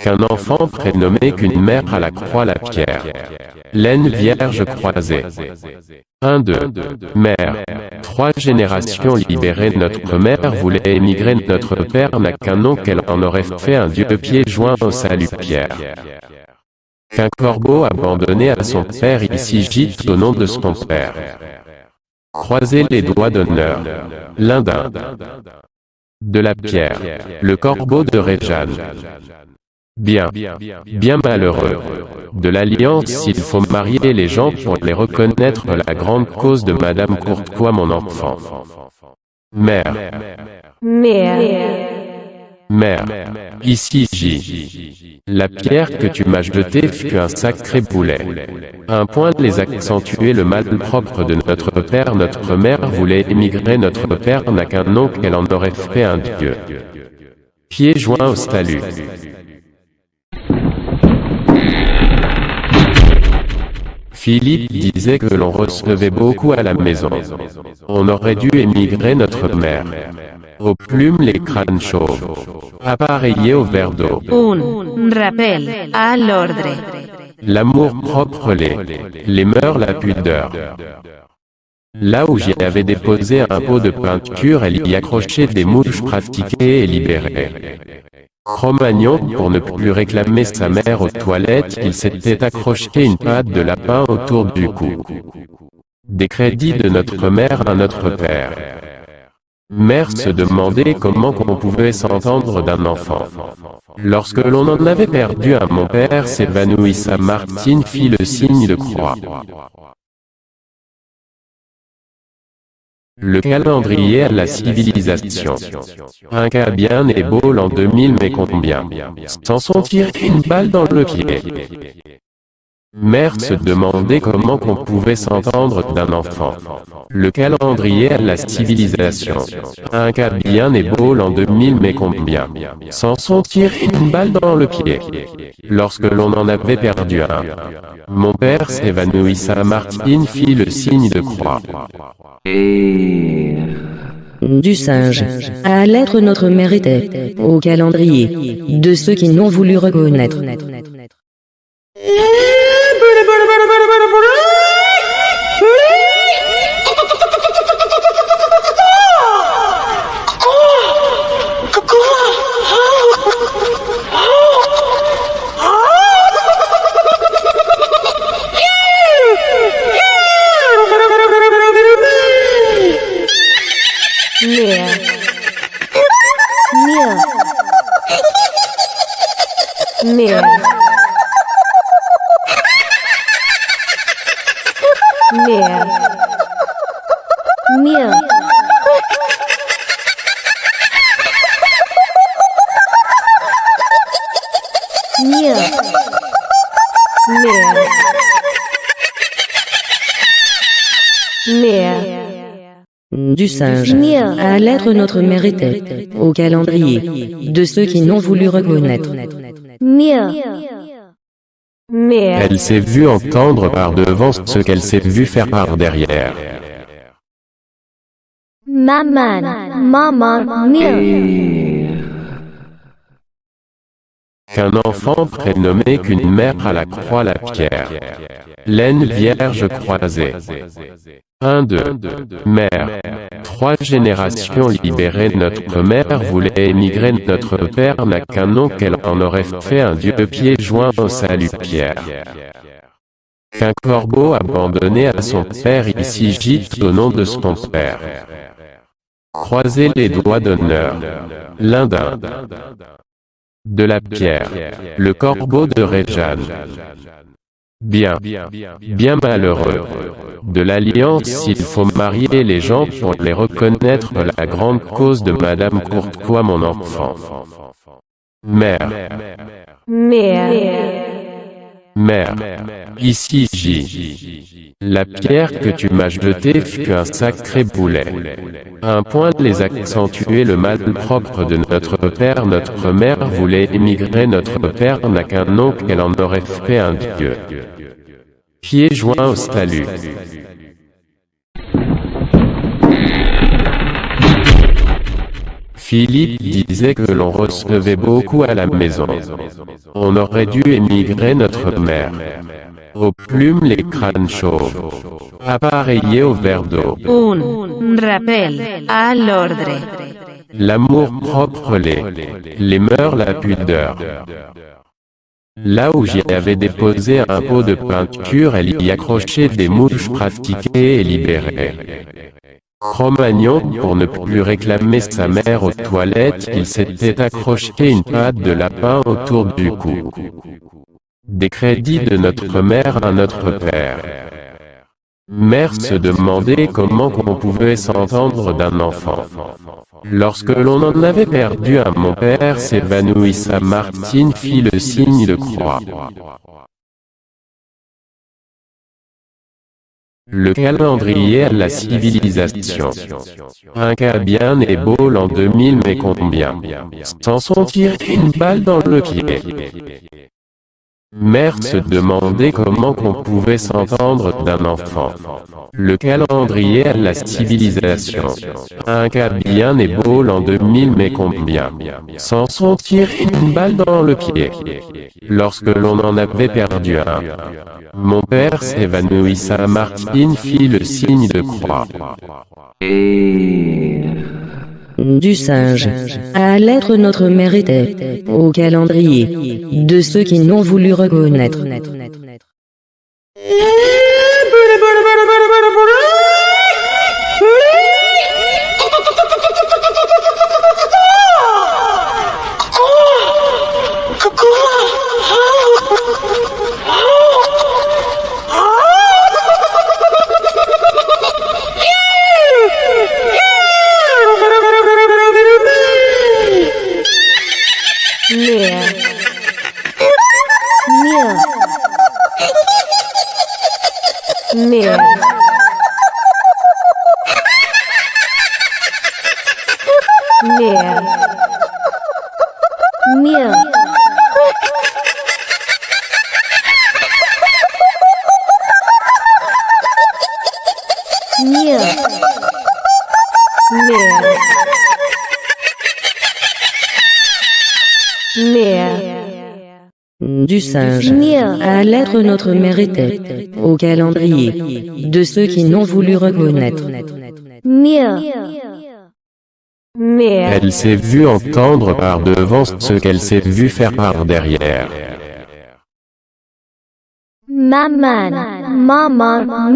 Qu'un enfant prénommé qu'une mère à la croix la pierre. Laine vierge croisée. 1, 2. Mère. 3 générations libérées. Notre mère voulait émigrer. Notre père n'a qu'un nom qu'elle en aurait fait un Dieu pieds joints au salut pierre. Qu'un corbeau abandonné à son père ici gîte au nom de son père. Croisez les doigts d'honneur. L'un d'un. De la pierre. Le corbeau de Réjeanne. Bien malheureux. De l'alliance, il faut marier les gens pour les reconnaître la grande cause de Madame Courtois mon enfant. Mère. Mère. Ici J. La pierre que tu m'as jetée fut un sacré boulet. Un point les accentuer le mal propre de notre père. Notre mère voulait émigrer. Notre père n'a qu'un nom qu'elle en aurait fait un Dieu. Pieds joints au salut. Philippe disait que l'on recevait beaucoup à la maison. On aurait dû émigrer notre mère. Aux plumes les crânes chauves. Appareillés au verre d'eau. Un rappel à l'ordre. L'amour propre les mœurs la pudeur. Là où j'y avais déposé un pot de peinture, elle y accrochait des mouches pratiquées et libérées. Cro-Magnon, pour ne plus réclamer sa mère aux toilettes, il s'était accroché une patte de lapin autour du cou. Des crédits de notre mère à notre père. Mère se demandait comment on pouvait s'entendre d'un enfant. Lorsque l'on en avait perdu un, mon père s'évanouissa. Martine fit le signe de croix. Le calendrier à la civilisation. Un cas bien et beau l'an 2000, mais combien s'en sont tirés une balle dans le pied. Mère se demandait comment on pouvait s'entendre d'un enfant. Le calendrier à la civilisation. Un cas bien et beau l'an 2000, mais combien s'en sont tirés une balle dans le pied. Lorsque l'on en avait perdu un, mon père s'évanouissa. Martine fit le signe de croix. Du singe. À l'être notre mère était, au calendrier, de ceux qui n'ont voulu reconnaître. Du singe. À l'être notre mère était, au calendrier, de ceux qui n'ont voulu reconnaître. Elle s'est vue entendre par devant ce qu'elle s'est vue faire par derrière. Qu'un enfant prénommé qu'une mère à la croix la pierre. Laine vierge croisée. 1, 2. Mère. 3 générations libérées. Notre mère voulait émigrer. Notre père n'a qu'un nom qu'elle en aurait fait un Dieu pieds joints au salut pierre. Qu'un corbeau abandonné à son père ici gîte au nom de son père. Croisez les doigts d'honneur. L'un d'un. De la pierre. Le corbeau de Réjeanne. Bien malheureux. De l'alliance, il faut marier les gens pour les reconnaître la grande cause de Madame Courtois mon enfant. Mère. Mère. Ici J. La pierre que tu m'as jetée fut un sacré boulet. Un point les accentuer le mal propre de notre père. Notre mère voulait émigrer. Notre père n'a qu'un nom qu'elle en aurait fait un Dieu. Pieds joints au salut. Philippe disait que l'on recevait beaucoup à la maison. On aurait dû émigrer notre mère. Aux plumes les crânes chauves. Appareillés au verre d'eau. Un rappel à l'ordre. L'amour propre les mœurs la pudeur. Là où j'y avais déposé un pot de peinture, elle y accrochait des mouches pratiquées et libérées. Cro-Magnon, pour ne plus réclamer sa mère aux toilettes, il s'était accroché une patte de lapin autour du cou. Des crédits de notre mère à notre père. Mère se demandait comment on pouvait s'entendre d'un enfant. Lorsque l'on en avait perdu un, mon père s'évanouissa. Martine fit le signe de croix. Le calendrier à la civilisation. Un cas bien et beau l'an 2000, mais combien s'en sont tirés une balle dans le pied. Mère se demandait comment qu'on pouvait s'entendre d'un enfant. Le calendrier à la civilisation. Un cas bien et beau l'an 2000, mais combien s'en sont tirés une balle dans le pied. Lorsque l'on en avait perdu un, mon père s'évanouissa. Martine fit le signe de croix. Du singe. À l'être notre mère était, au calendrier, de ceux qui n'ont voulu reconnaître. Du singe. À l'être notre mère était, au calendrier, de ceux qui n'ont voulu reconnaître. Elle s'est vue entendre par devant ce qu'elle s'est vue faire par derrière. Maman, maman,